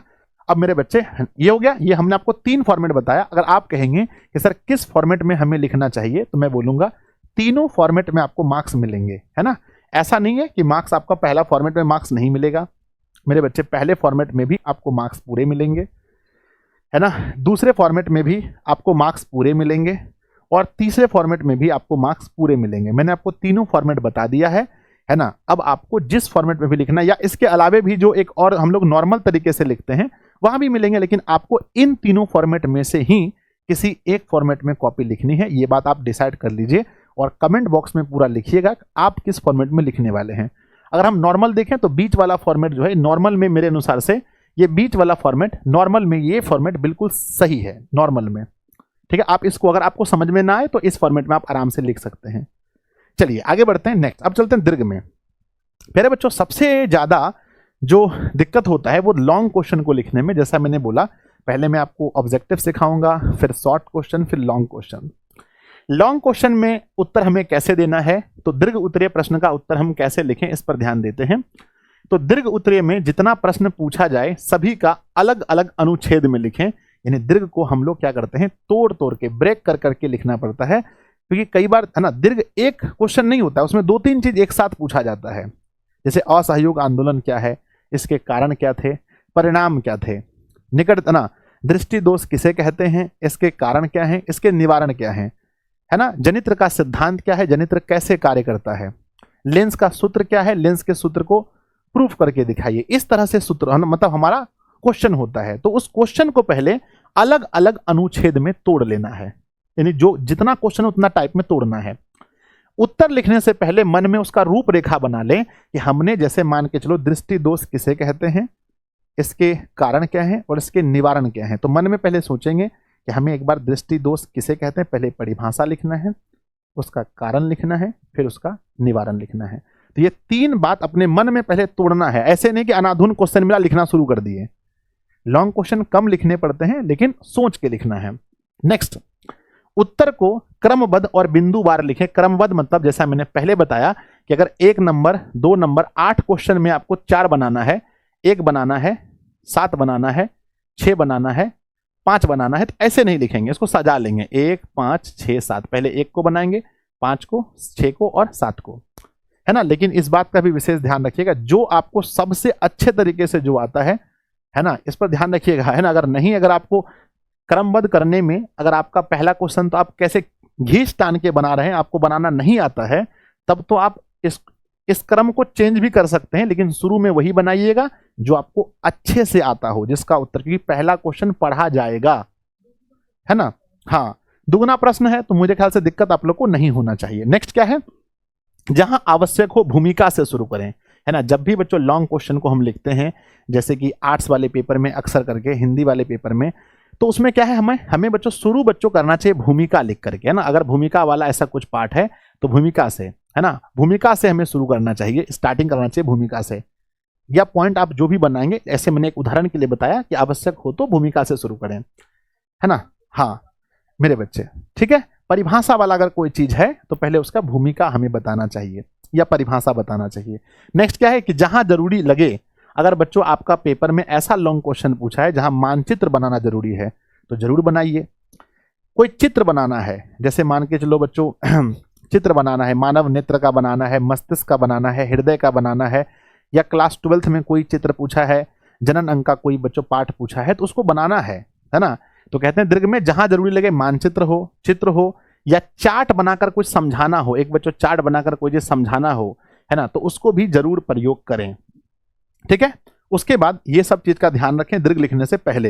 अब मेरे बच्चे, ये हो गया, ये हमने आपको 3 फॉर्मेट बताया। अगर आप कहेंगे कि सर किस फॉर्मेट में हमें लिखना चाहिए, तो मैं बोलूंगा तीनों फॉर्मेट में आपको मार्क्स मिलेंगे, है ना। ऐसा नहीं है कि मार्क्स आपका पहला फॉर्मेट में मार्क्स नहीं मिलेगा मेरे बच्चे, पहले फॉर्मेट में भी आपको मार्क्स पूरे मिलेंगे, है ना। दूसरे फॉर्मेट में भी आपको मार्क्स पूरे मिलेंगे, और तीसरे फॉर्मेट में भी आपको मार्क्स पूरे मिलेंगे। मैंने आपको तीनों फॉर्मेट बता दिया है ना। अब आपको जिस फॉर्मेट में भी लिखना, या इसके अलावे भी जो एक और हम लोग नॉर्मल तरीके से लिखते हैं वहां भी मिलेंगे, लेकिन आपको इन तीनों फॉर्मेट में से ही किसी एक फॉर्मेट में कॉपी लिखनी है। ये बात आप डिसाइड कर लीजिए, और कमेंट बॉक्स में पूरा लिखिएगा आप किस फॉर्मेट में लिखने वाले हैं। अगर हम नॉर्मल देखें तो बीच वाला फॉर्मेट जो है, नॉर्मल में मेरे अनुसार से ये बीच वाला फॉर्मेट, नॉर्मल में ये फॉर्मेट बिल्कुल सही है, नॉर्मल में, ठीक है। आप इसको, अगर आपको समझ में ना आए तो इस फॉर्मेट में आप आराम से लिख सकते हैं। चलिए आगे बढ़ते हैं नेक्स्ट। अब चलते हैं दीर्घ में। मेरे बच्चों, सबसे ज्यादा जो दिक्कत होता है वो लॉन्ग क्वेश्चन को लिखने में। जैसा मैंने बोला, पहले मैं आपको ऑब्जेक्टिव सिखाऊंगा, फिर शॉर्ट क्वेश्चन, फिर लॉन्ग क्वेश्चन। लॉन्ग क्वेश्चन में उत्तर हमें कैसे देना है, तो दीर्घ उत्तरीय प्रश्न का उत्तर हम कैसे लिखें, इस पर ध्यान देते हैं। तो दीर्घ उत्तरीय में जितना प्रश्न पूछा जाए सभी का अलग अलग अनुच्छेद में लिखें। यानी दीर्घ को हम लोग क्या करते हैं, तोड़ तोड़ के, ब्रेक कर करके लिखना पड़ता है, क्योंकि कई बार, है ना, दीर्घ एक क्वेश्चन नहीं होता, उसमें 2-3 चीज एक साथ पूछा जाता है। जैसे असहयोग आंदोलन क्या है, इसके कारण क्या थे, परिणाम क्या थे, निकट, है ना, दृष्टि दोष किसे कहते हैं, इसके कारण क्या है, इसके निवारण क्या है ना। जनित्र का सिद्धांत क्या है, जनित्र कैसे कार्य करता है, लेंस का सूत्र क्या है, लेंस के सूत्र को प्रूफ करके दिखाइए। इस तरह से सूत्र, मतलब हमारा क्वेश्चन होता है। तो उस क्वेश्चन को पहले अलग अलग अनुच्छेद में तोड़ लेना है, यानी जो जितना क्वेश्चन उतना टाइप में तोड़ना है। उत्तर लिखने से पहले मन में उसका रूपरेखा बना लें कि हमने, जैसे मान के चलो, दृष्टि दोष किसे कहते हैं, इसके कारण क्या है और इसके निवारण क्या है। तो मन में पहले सोचेंगे कि हमें एक बार दृष्टि दोष किसे कहते हैं, पहले परिभाषा लिखना है, उसका कारण लिखना है, फिर उसका निवारण लिखना है। तो ये 3 बात अपने मन में पहले तोड़ना है। ऐसे नहीं कि अनाधुन क्वेश्चन मिला लिखना शुरू कर दिए। लॉन्ग क्वेश्चन कम लिखने पड़ते हैं, लेकिन सोच के लिखना है। नेक्स्ट, उत्तर को क्रमबद्ध और बिंदुवार लिखें। क्रमबद्ध मतलब जैसा मैंने पहले बताया कि अगर 1 नंबर, 2 नंबर, 8 क्वेश्चन में आपको 4 बनाना है, 1 बनाना है, 7 बनाना है, 6 बनाना है, 5 बनाना है, तो ऐसे नहीं लिखेंगे, इसको सजा लेंगे। 1, 5, 6, 7, पहले 1 को बनाएंगे, 5 को, 6 को और 7 को, है ना। लेकिन इस बात का भी विशेष ध्यान रखिएगा, जो आपको सबसे अच्छे तरीके से जो आता है ना, इस पर ध्यान रखिएगा, है ना। अगर नहीं, अगर आपको क्रमबद्ध करने में, अगर आपका पहला क्वेश्चन तो आप कैसे घींच तान के बना रहे हैं, आपको बनाना नहीं आता है, तब तो आप इस क्रम को चेंज भी कर सकते हैं, लेकिन शुरू में वही बनाइएगा जो आपको अच्छे से आता हो, जिसका उत्तर, क्योंकि पहला क्वेश्चन पढ़ा जाएगा, है ना। हाँ, दुगुना प्रश्न है तो मुझे ख्याल से दिक्कत आप लोग को नहीं होना चाहिए। नेक्स्ट क्या है, जहां आवश्यक हो भूमिका से शुरू करें, है ना। जब भी बच्चों लॉन्ग क्वेश्चन को हम लिखते हैं, जैसे कि आर्ट्स वाले पेपर में अक्सर करके, हिंदी वाले पेपर में, तो उसमें क्या है, हमें बच्चों शुरू करना चाहिए भूमिका लिख करके, है ना। अगर भूमिका वाला ऐसा कुछ पार्ट है तो भूमिका से, है ना, भूमिका से हमें शुरू करना चाहिए, स्टार्टिंग करना चाहिए भूमिका से। या पॉइंट आप जो भी बनाएंगे, ऐसे मैंने एक उदाहरण के लिए बताया कि आवश्यक हो तो भूमिका से शुरू करें, है ना। हाँ मेरे बच्चे, ठीक है। परिभाषा वाला अगर कोई चीज है तो पहले उसका भूमिका हमें बताना चाहिए या परिभाषा बताना चाहिए। नेक्स्ट क्या है कि जहां जरूरी लगे, अगर बच्चों आपका पेपर में ऐसा लॉन्ग क्वेश्चन पूछा है जहां मानचित्र बनाना जरूरी है तो जरूर बनाइए। कोई चित्र बनाना है, जैसे मान के चलो बच्चों चित्र बनाना है, मानव नेत्र का बनाना है, मस्तिष्क का बनाना है, हृदय का बनाना है, या क्लास 12th में कोई चित्र पूछा है, जनन अंक का कोई बच्चों पाठ पूछा है, तो उसको बनाना है ना। तो कहते हैं दीर्घ में जहां जरूरी लगे, मानचित्र हो, चित्र हो, या चार्ट बनाकर कुछ समझाना हो, एक बच्चों चार्ट बनाकर कोई चीज समझाना हो, है ना, तो उसको भी जरूर प्रयोग करें, ठीक है। उसके बाद ये सब चीज का ध्यान रखें दीर्घ लिखने से पहले।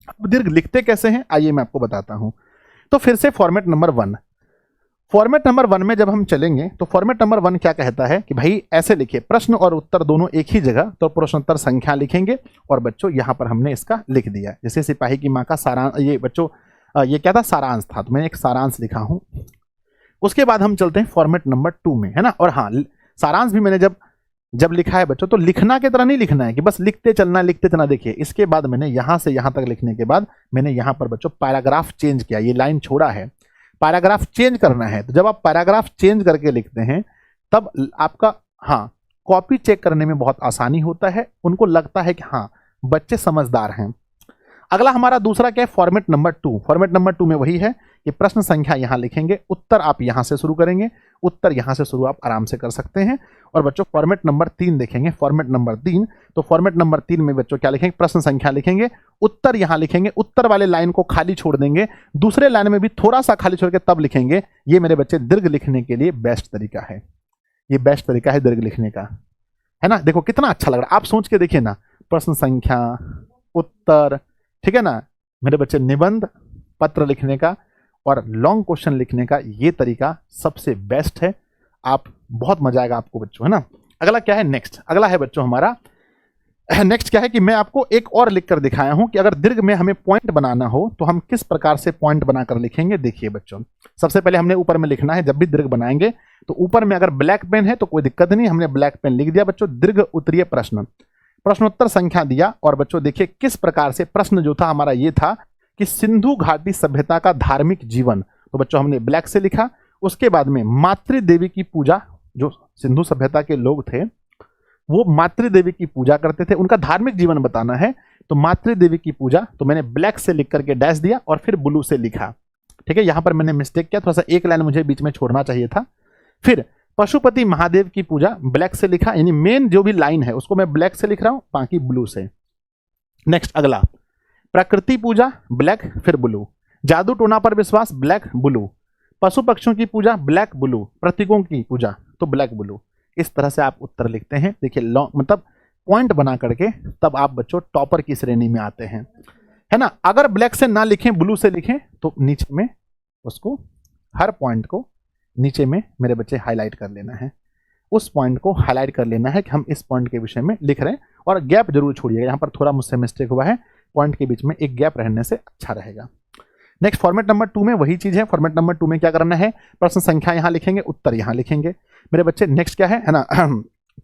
अब दीर्घ लिखते कैसे हैं आइए मैं आपको बताता हूं। तो फिर से फॉर्मेट नंबर 1, फॉर्मेट नंबर 1 में जब हम चलेंगे तो फॉर्मेट नंबर 1 क्या कहता है कि भाई ऐसे लिखिए, प्रश्न और उत्तर दोनों एक ही जगह, तो प्रश्नोत्तर संख्या लिखेंगे और बच्चों यहां पर हमने इसका लिख दिया। जैसे सिपाही की मां का सारांश, ये बच्चों ये क्या था, सारांश था, तो मैंने एक सारांश लिखा हूं। उसके बाद हम चलते हैं फॉर्मेट नंबर 2 में, है ना। और हाँ, सारांश भी मैंने जब लिखा है बच्चों तो लिखना की तरह नहीं लिखना है कि बस लिखते चलना लिखते चलना। देखिए इसके बाद मैंने यहां से यहां तक लिखने के बाद मैंने यहां पर बच्चों पैराग्राफ चेंज किया, ये लाइन छोड़ा है, पैराग्राफ चेंज करना है। तो जब आप पैराग्राफ चेंज करके लिखते हैं तब आपका हाँ कॉपी चेक करने में बहुत आसानी होता है, उनको लगता है कि हाँ बच्चे समझदार हैं। अगला हमारा दूसरा क्या है, फॉर्मेट नंबर 2। फॉर्मेट नंबर 2 में वही है कि प्रश्न संख्या यहां लिखेंगे, उत्तर आप यहां से शुरू करेंगे, उत्तर यहां से शुरू आप आराम से कर सकते हैं। और बच्चों फॉर्मेट नंबर 3 देखेंगे, फॉर्मेट नंबर 3, तो फॉर्मेट नंबर 3 में बच्चों क्या लिखेंगे, प्रश्न संख्या लिखेंगे, उत्तर यहां लिखेंगे, उत्तर वाले लाइन को खाली छोड़ देंगे, दूसरे लाइन में भी थोड़ा सा खाली छोड़ के तब लिखेंगे। ये मेरे बच्चे दीर्घ लिखने के लिए बेस्ट तरीका है, ये बेस्ट तरीका है दीर्घ लिखने का, है ना। देखो कितना अच्छा लग रहा है, आप सोच के देखिए ना, प्रश्न संख्या, उत्तर, ठीक है ना मेरे बच्चे, निबंध, पत्र लिखने का और लॉन्ग क्वेश्चन लिखने का ये तरीका सबसे बेस्ट है। आप बहुत मजा आएगा आपको बच्चों, है ना। अगला क्या है, नेक्स्ट, अगला है बच्चों हमारा नेक्स्ट क्या है कि मैं आपको एक और लिख कर दिखाया हूं कि अगर दीर्घ में हमें पॉइंट बनाना हो तो हम किस प्रकार से पॉइंट बनाकर लिखेंगे। देखिए बच्चों, सबसे पहले हमने ऊपर में लिखना है, जब भी दीर्घ बनाएंगे तो ऊपर में अगर ब्लैक पेन है तो कोई दिक्कत नहीं, हमने ब्लैक पेन लिख दिया बच्चों, दीर्घ उत्तरीय प्रश्न, प्रश्नोत्तर संख्या दिया। और बच्चों देखिए किस प्रकार से प्रश्न जो था हमारा ये था कि सिंधु घाटी सभ्यता का धार्मिक जीवन, तो बच्चों हमने ब्लैक से लिखा। उसके बाद में मातृ देवी की पूजा, जो सिंधु सभ्यता के लोग थे वो मातृ देवी की पूजा करते थे, उनका धार्मिक जीवन बताना है तो मातृ देवी की पूजा, तो मैंने ब्लैक से लिख करके डैश दिया और फिर ब्लू से लिखा, ठीक है। यहां पर मैंने मिस्टेक किया, थोड़ा सा एक लाइन मुझे बीच में छोड़ना चाहिए था। फिर पशुपति महादेव की पूजा ब्लैक से लिखा, यानी मेन जो भी लाइन है उसको मैं ब्लैक से लिख रहा हूं, बाकी ब्लू से। नेक्स्ट अगला, प्रकृति पूजा ब्लैक फिर ब्लू, जादू टोना पर विश्वास ब्लैक ब्लू, पशु पक्षियों की पूजा ब्लैक ब्लू, प्रतीकों की पूजा तो ब्लैक ब्लू। इस तरह से आप उत्तर लिखते हैं। देखिए लॉन्ग मतलब पॉइंट बना करके तब आप बच्चों टॉपर की श्रेणी में आते हैं, है ना। अगर ब्लैक से ना लिखें, ब्लू से लिखें तो नीचे में उसको, हर पॉइंट को नीचे में मेरे बच्चे हाईलाइट कर लेना है, उस पॉइंट को हाईलाइट कर लेना है कि हम इस पॉइंट के विषय में लिख रहे हैं। और गैप जरूर छोड़िएगा, यहाँ पर थोड़ा मुझसे मिस्टेक हुआ है, पॉइंट के बीच में एक गैप रहने से अच्छा रहेगा। नेक्स्ट फॉर्मेट नंबर 2 में वही चीज है। फॉर्मेट नंबर 2 में क्या करना है, प्रश्न संख्या यहां लिखेंगे, उत्तर यहां लिखेंगे मेरे बच्चे। नेक्स्ट क्या है ना,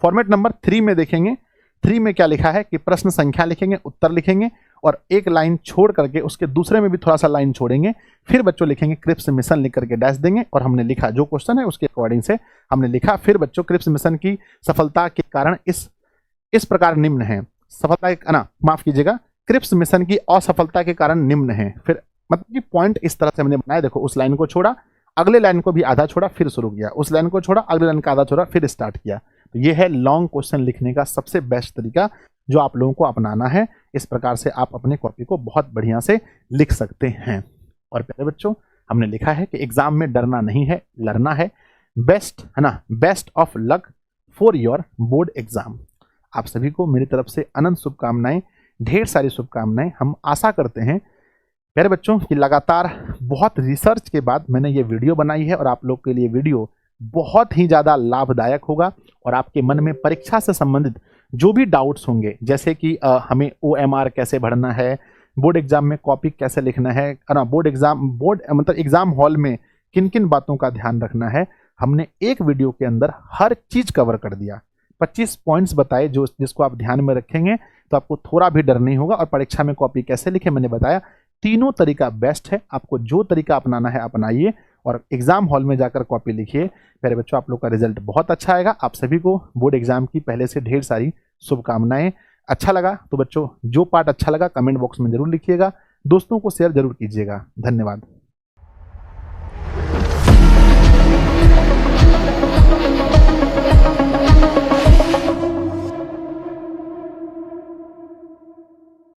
फॉर्मेट नंबर 3 में देखेंगे, 3 में क्या लिखा है कि प्रश्न संख्या लिखेंगे, उत्तर लिखेंगे और एक लाइन छोड़ करके उसके दूसरे में भी थोड़ा सा लाइन छोड़ेंगे, फिर बच्चों लिखेंगे क्रिप्स मिशन लिख करके डैश देंगे और हमने लिखा जो क्वेश्चन है उसके अकॉर्डिंग से हमने लिखा। फिर बच्चों क्रिप्स मिशन की सफलता के कारण इस प्रकार निम्न है, सफलता ना माफ कीजिएगा, क्रिप्स मिशन की असफलता के कारण निम्न है। फिर मतलब कि पॉइंट इस तरह से हमने बनाया, देखो उस लाइन को छोड़ा, अगले लाइन को भी आधा छोड़ा फिर शुरू किया, उस लाइन को छोड़ा, अगले लाइन का आधा छोड़ा फिर स्टार्ट किया। तो ये है लॉन्ग क्वेश्चन लिखने का सबसे बेस्ट तरीका जो आप लोगों को अपनाना है। इस प्रकार से आप अपने कॉपी को बहुत बढ़िया से लिख सकते हैं। और प्यारे बच्चों, हमने लिखा है कि एग्जाम में डरना नहीं है, लड़ना है। बेस्ट है ना, best of luck for your board exam. आप सभी को मेरी तरफ से अनंत शुभकामनाएं, ढेर सारी शुभकामनाएं। हम आशा करते हैं प्यारे बच्चों कि लगातार बहुत रिसर्च के बाद मैंने ये वीडियो बनाई है और आप लोग के लिए वीडियो बहुत ही ज़्यादा लाभदायक होगा। और आपके मन में परीक्षा से संबंधित जो भी डाउट्स होंगे, जैसे कि हमें OMR कैसे भरना है, बोर्ड एग्जाम में कॉपी कैसे लिखना है ना, बोर्ड मतलब एग्जाम हॉल में किन किन बातों का ध्यान रखना है, हमने एक वीडियो के अंदर हर चीज़ कवर कर दिया। 25 पॉइंट्स बताए जिसको आप ध्यान में रखेंगे तो आपको थोड़ा भी डर नहीं होगा। और परीक्षा में कॉपी कैसे लिखे मैंने बताया, तीनों तरीका बेस्ट है। आपको जो तरीका अपनाना है अपनाइए और एग्जाम हॉल में जाकर कॉपी लिखिए। मेरे बच्चों, आप लोग का रिजल्ट बहुत अच्छा आएगा। आप सभी को बोर्ड एग्जाम की पहले से ढेर सारी शुभकामनाएं। अच्छा लगा तो बच्चों, जो पार्ट अच्छा लगा कमेंट बॉक्स में जरूर लिखिएगा, दोस्तों को शेयर जरूर कीजिएगा। धन्यवाद।